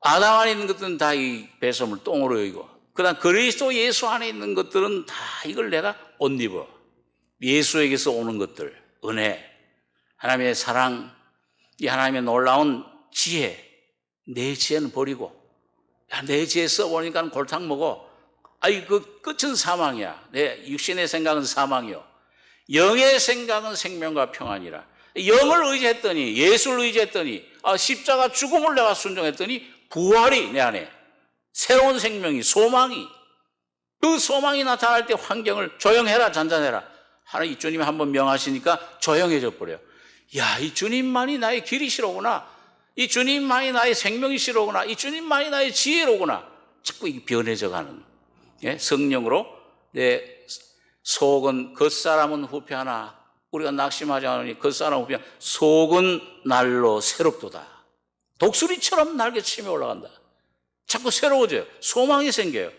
아담 안에 있는 것들은 다 이 배설물 똥으로 여기고, 그 다음 그리스도 예수 안에 있는 것들은 다 이걸 내가 옷 입어. 예수에게서 오는 것들, 은혜, 하나님의 사랑, 이 하나님의 놀라운 지혜, 내 지혜는 버리고, 내 지혜 써보니까 골탕 먹어. 그 끝은 사망이야. 내 육신의 생각은 사망이요, 영의 생각은 생명과 평안이라. 영을 의지했더니, 예수를 의지했더니, 십자가 죽음을 내가 순종했더니 부활이 내 안에, 새로운 생명이, 소망이, 그 소망이 나타날 때 환경을 조용해라, 잔잔해라. 하나님, 이 주님이 한번 명하시니까 조용해져 버려요. 야, 이 주님만이 나의 길이시로구나. 이 주님만이 나의 생명이시로구나. 이 주님만이 나의 지혜로구나. 자꾸 이게 변해져 가는, 성령으로 내 속은, 겉사람은 후패하나, 우리가 낙심하지 않으니 겉사람은 후패하나, 속은 날로 새롭도다. 독수리처럼 날개치며 올라간다. 자꾸 새로워져요. 소망이 생겨요.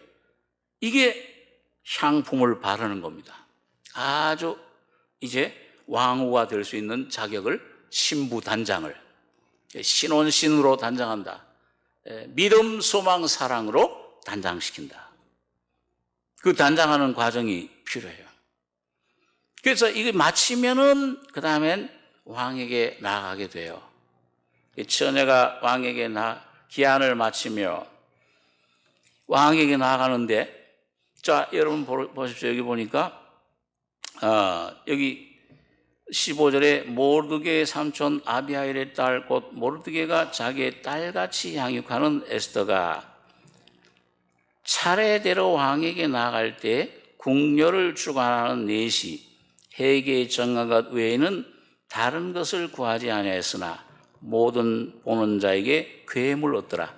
이게 향품을 바르는 겁니다. 아주 이제 왕후가 될 수 있는 자격을, 신부 단장을 신혼신으로 단장한다. 믿음, 소망, 사랑으로 단장시킨다. 그 단장하는 과정이 필요해요. 그래서 이게 마치면은 그 다음엔 왕에게 나아가게 돼요. 처녀가 왕에게 기한을 마치며 왕에게 나아가는데, 자, 여러분 보십시오. 여기 보니까 여기 15절에 모르드게의 삼촌 아비하일의 딸 곧 모르드게가 자기의 딸같이 향육하는 에스더가 차례대로 왕에게 나아갈 때 궁녀를 주관하는 넷이 회개의 정한 것 외에는 다른 것을 구하지 아니하였으나 모든 보는 자에게 괴물 얻더라.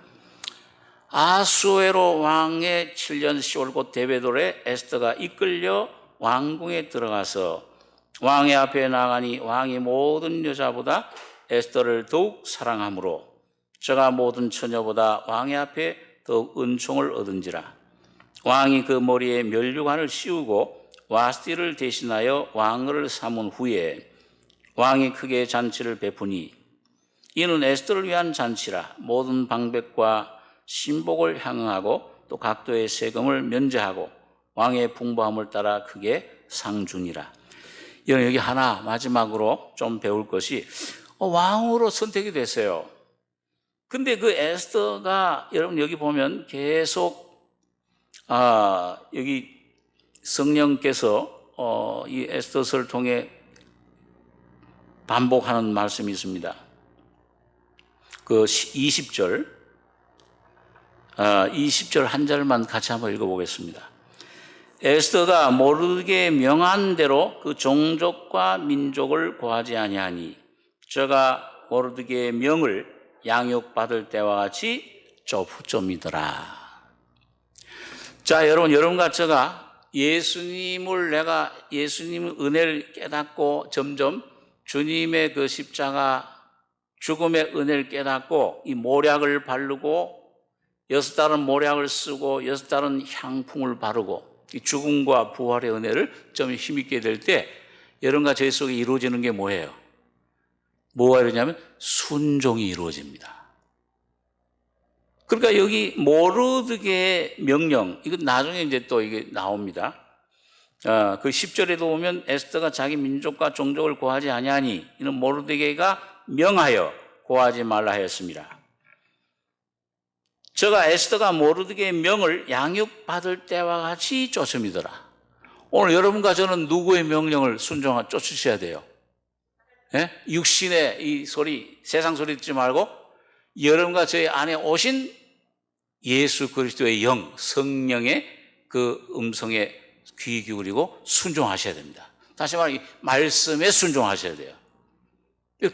아수에로 왕의 7년 10월 곧 데베돌에 에스더가 이끌려 왕궁에 들어가서 왕의 앞에 나가니 왕이 모든 여자보다 에스더를 더욱 사랑하므로 저가 모든 처녀보다 왕의 앞에 더욱 은총을 얻은지라. 왕이 그 머리에 면류관을 씌우고 와스티를 대신하여 왕을 삼은 후에 왕이 크게 잔치를 베푸니 이는 에스더를 위한 잔치라. 모든 방백과 신복을 향응하고 또 각도의 세금을 면제하고 왕의 풍부함을 따라 크게 상주니라. 여기 하나 마지막으로 좀 배울 것이 왕으로 선택이 됐어요. 근데 그 에스더가 여러분 여기 보면 계속 여기 성령께서 이 에스더서를 통해 반복하는 말씀이 있습니다. 그 20절 한 절만 같이 한번 읽어보겠습니다. 에스더가 모르드게의 명한 대로 그 종족과 민족을 고하지 아니하니 저가 모르드게의 명을 양육받을 때와 같이 조부점이더라. 자, 여러분과 제가 예수님의 은혜를 깨닫고 점점 주님의 그 십자가 죽음의 은혜를 깨닫고 이 모략을 바르고 6달은 모략을 쓰고 6달은 향풍을 바르고 이 죽음과 부활의 은혜를 좀 힘있게 될 때 여러분과 저희 속에 이루어지는 게 뭐예요? 뭐가 이러냐면 순종이 이루어집니다. 그러니까 여기 모르드게의 명령, 이건 나중에 이제 또 이게 나옵니다. 그 10절에도 보면 에스더가 자기 민족과 종족을 고하지 아니하니 이는 모르드게가 명하여 고하지 말라 하였습니다. 저가 에스더가 모르드게의 명을 양육받을 때와 같이 쫓음이더라. 오늘 여러분과 저는 누구의 명령을 쫓으셔야 돼요? 예? 육신의 이 소리, 세상 소리 듣지 말고 여러분과 저희 안에 오신 예수 그리스도의 영, 성령의 그 음성에 귀 기울이고 순종하셔야 됩니다. 다시 말해 말씀에 순종하셔야 돼요.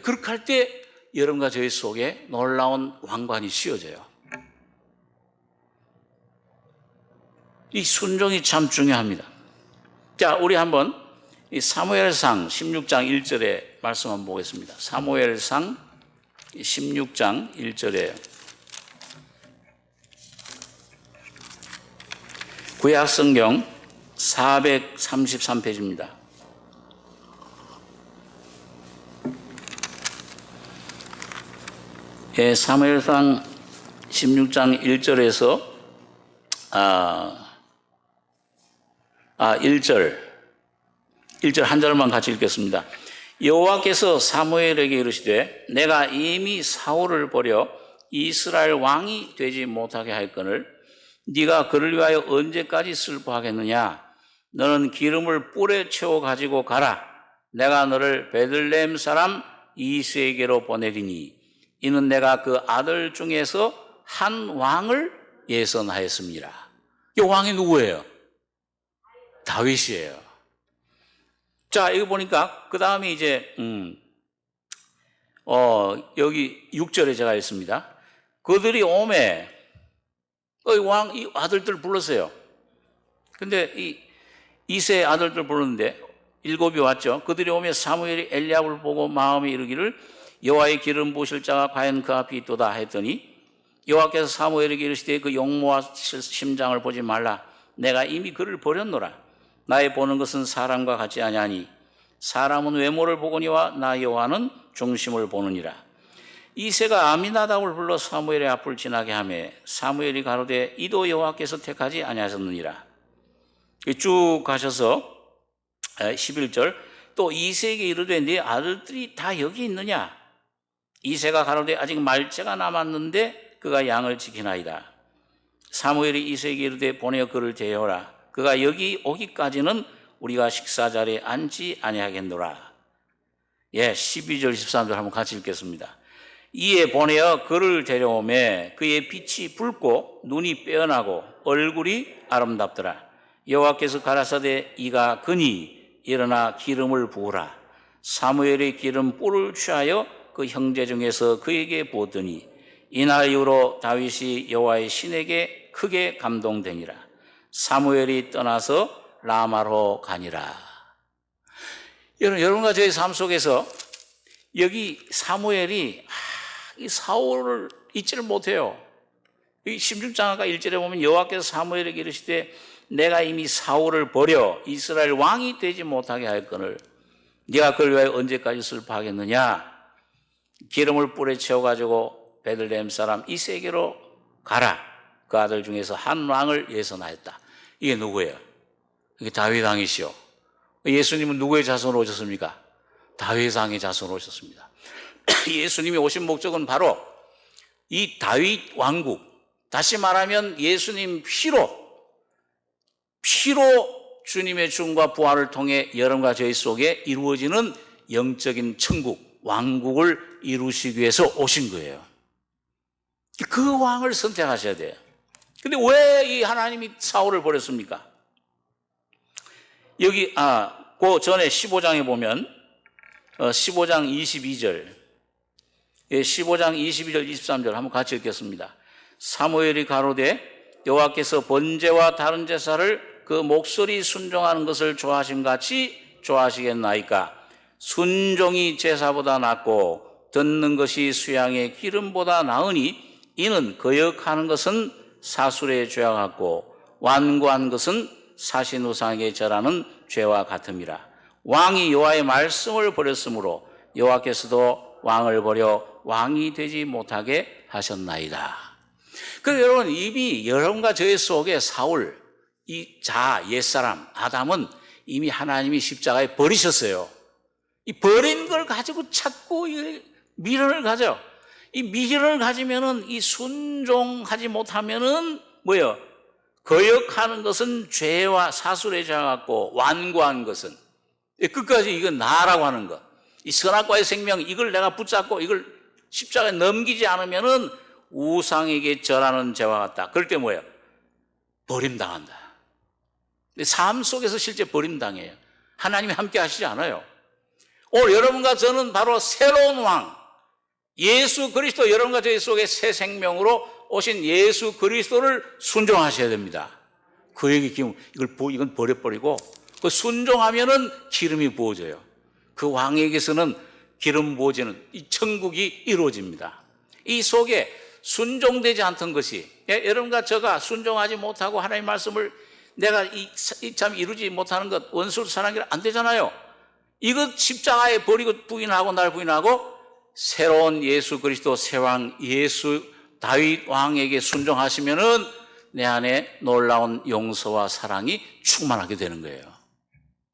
그렇게 할 때 여러분과 저희 속에 놀라운 왕관이 씌워져요. 이 순종이 참 중요합니다. 자, 우리 한번 이 사무엘상 16장 1절에 말씀 한번 보겠습니다. 사무엘상 16장 1절에 구약성경 433페이지입니다. 예, 사무엘상 16장 1절에서 1절 한 절만 같이 읽겠습니다. 여호와께서 사무엘에게 이르시되 내가 이미 사울을 버려 이스라엘 왕이 되지 못하게 할거늘 네가 그를 위하여 언제까지 슬퍼하겠느냐? 너는 기름을 뿔에 채워 가지고 가라. 내가 너를 베들레헴 사람 이스에게로 보내리니 이는 내가 그 아들 중에서 한 왕을 예선하였습니다. 이 왕이 누구예요? 다윗이에요. 자, 이거 보니까 그 다음에 이제 여기 6절에 제가 있습니다. 그들이 오매 이 아들들 불렀어요. 근데 이 이세의 아들들 불렀는데 7이 왔죠. 그들이 오매 사무엘이 엘리압을 보고 마음에 이르기를 여호와의 기름 부으실 자가 과연 그 앞에 있도다 했더니 여호와께서 사무엘에게 이르시되 그 용모와 심장을 보지 말라. 내가 이미 그를 버렸노라. 나의 보는 것은 사람과 같지 아니하니 사람은 외모를 보거니와 나 여호와는 중심을 보느니라. 이새가 아미나답을 불러 사무엘의 앞을 지나게 하며 사무엘이 가로되 이도 여호와께서 택하지 아니하셨느니라. 쭉 가셔서 11절 또 이새에게 이르되 네 아들들이 다 여기 있느냐? 이새가 가로되 아직 말째가 남았는데 그가 양을 지키나이다. 사무엘이 이새에게 이르되 보내어 그를 데려오라. 그가 여기 오기까지는 우리가 식사 자리에 앉지 아니하겠노라. 12절 13절 한번 같이 읽겠습니다. 이에 보내어 그를 데려오매 그의 빛이 붉고 눈이 빼어나고 얼굴이 아름답더라. 여호와께서 가라사대 이가 그니 일어나 기름을 부으라. 사무엘의 기름 뿔을 취하여 그 형제 중에서 그에게 부었더니 이날 이후로 다윗이 여호와의 신에게 크게 감동되니라. 사무엘이 떠나서 라마로 가니라. 여러분과 저의 삶 속에서 여기 사무엘이 이 사울을 잊지를 못해요. 이 16장 아까 1절에 보면 여호와께서 사무엘에게 이르시되 내가 이미 사울을 버려 이스라엘 왕이 되지 못하게 하였거늘 네가 그를 위하여 언제까지 슬퍼하겠느냐. 기름을 뿔에 채워가지고 베들레헴 사람 이새에게로 가라. 그 아들 중에서 한 왕을 예선하였다. 이게 누구예요? 이게 다윗 왕이시오. 예수님은 누구의 자손으로 오셨습니까? 다윗 왕의 자손으로 오셨습니다. 예수님이 오신 목적은 바로 이 다윗 왕국, 다시 말하면 예수님 피로 주님의 죽음과 부활을 통해 여러분과 저희 속에 이루어지는 영적인 천국, 왕국을 이루시기 위해서 오신 거예요. 그 왕을 선택하셔야 돼요. 근데 왜 이 하나님이 사울을 버렸습니까? 여기 그 전에 15장에 보면 15장 22절 15장 22절 23절 한번 같이 읽겠습니다. 사무엘이 가로되 여호와께서 번제와 다른 제사를 그 목소리 순종하는 것을 좋아하심같이 좋아하시겠나이까. 순종이 제사보다 낫고 듣는 것이 수양의 기름보다 나으니 이는 거역하는 것은 사술의 죄와 같고 완고한 것은 사신우상에게 절하는 죄와 같음이라. 왕이 여호와의 말씀을 버렸으므로 여호와께서도 왕을 버려 왕이 되지 못하게 하셨나이다. 그래서 여러분 이미 여러분과 저의 속에 사울, 이 옛사람 아담은 이미 하나님이 십자가에 버리셨어요. 이 버린 걸 가지고 자꾸 미련을 가져. 이 미련을 가지면은 이 순종하지 못하면은 뭐예요? 거역하는 것은 죄와 사술의 죄와 같고 완고한 것은 끝까지 이건 나라고 하는 것. 이 선악과의 생명 이걸 내가 붙잡고 이걸 십자가에 넘기지 않으면은 우상에게 절하는 죄와 같다. 그럴 때 뭐예요? 버림당한다. 삶 속에서 실제 버림당해요. 하나님이 함께 하시지 않아요. 오늘 여러분과 저는 바로 새로운 왕 예수 그리스도, 여러분과 저희 속에 새 생명으로 오신 예수 그리스도를 순종하셔야 됩니다. 그에게 이건 버려버리고 그 순종하면은 기름이 부어져요. 그 왕에게서는 기름 부어지는 이 천국이 이루어집니다. 이 속에 순종되지 않던 것이, 여러분과 저가 순종하지 못하고 하나님의 말씀을 내가 참 이루지 못하는 것, 원수를 사랑하기 안 되잖아요. 이것 십자가에 버리고 부인하고 날 부인하고 새로운 예수 그리스도 새왕 예수 다윗 왕에게 순종하시면은 내 안에 놀라운 용서와 사랑이 충만하게 되는 거예요.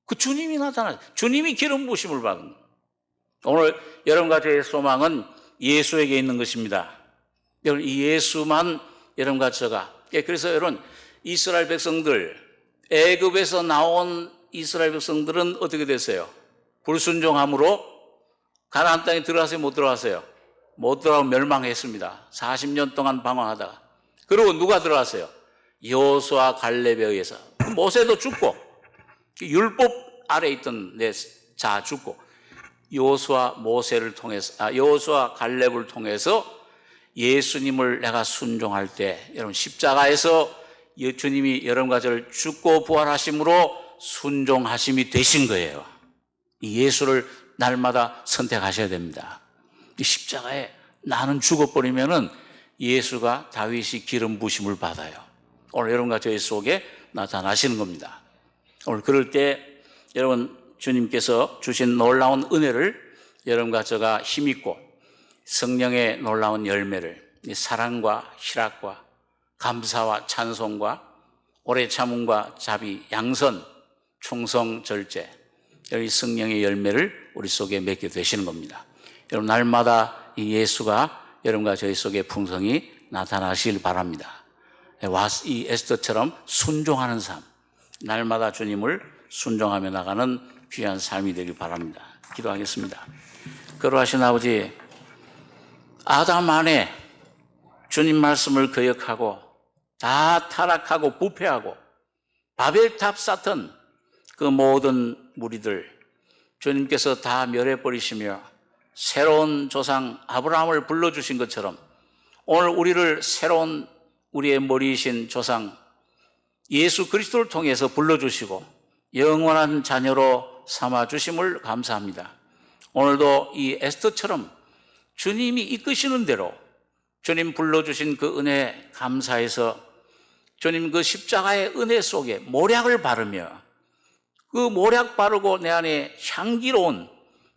그 주님이 나타나요. 주님이 기름 부으심을 받은 거예요. 오늘 여러분과 저의 소망은 예수에게 있는 것입니다. 여러분 이 예수만 여러분과 저가, 그래서 여러분 이스라엘 백성들, 애굽에서 나온 이스라엘 백성들은 어떻게 됐어요? 불순종함으로 가나안 땅에 들어가세요? 못 들어가세요? 못 들어가고 멸망했습니다. 40년 동안 방황하다가. 그리고 누가 들어갔어요? 여호수아 갈렙에 의해서. 모세도 죽고 율법 아래 있던 자 죽고 여호수아 갈렙을 통해서 예수님을 내가 순종할 때 여러분 십자가에서 주님이 여러분과 저를 죽고 부활하심으로 순종하심이 되신 거예요. 이 예수를 날마다 선택하셔야 됩니다. 이 십자가에 나는 죽어버리면은 예수가 다윗이 기름 부심을 받아요. 오늘 여러분과 저희 속에 나타나시는 겁니다. 오늘 그럴 때 여러분 주님께서 주신 놀라운 은혜를 여러분과 저가 힘있고 성령의 놀라운 열매를 사랑과 희락과 감사와 찬송과 오래 참음과 자비, 양선, 충성, 절제, 이 성령의 열매를 우리 속에 맺게 되시는 겁니다. 여러분 날마다 이 예수가 여러분과 저희 속에 풍성히 나타나시길 바랍니다. 이 에스더처럼 순종하는 삶, 날마다 주님을 순종하며 나가는 귀한 삶이 되길 바랍니다. 기도하겠습니다. 거룩하신 아버지, 아담 안에 주님 말씀을 거역하고 다 타락하고 부패하고 바벨탑 쌓던 그 모든 무리들 주님께서 다 멸해버리시며 새로운 조상 아브라함을 불러주신 것처럼 오늘 우리를 새로운 우리의 머리이신 조상 예수 그리스도를 통해서 불러주시고 영원한 자녀로 삼아 주심을 감사합니다. 오늘도 이 에스더처럼 주님이 이끄시는 대로 주님 불러주신 그 은혜 감사해서 주님 그 십자가의 은혜 속에 모략을 바르며 그 모략 바르고 내 안에 향기로운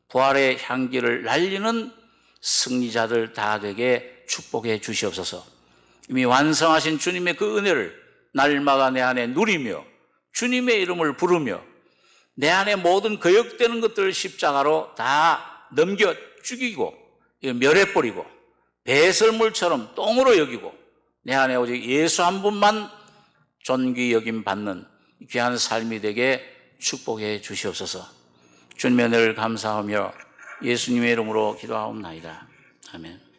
부활의 향기를 날리는 승리자들 다 되게 축복해 주시옵소서. 이미 완성하신 주님의 그 은혜를 날마다 내 안에 누리며 주님의 이름을 부르며 내 안에 모든 거역되는 것들을 십자가로 다 넘겨 죽이고 멸해버리고 배설물처럼 똥으로 여기고 내 안에 오직 예수 한 분만 존귀 여김 받는 귀한 삶이 되게 축복해 주시옵소서. 주님의 은혜를 감사하며 예수님의 이름으로 기도하옵나이다. 아멘.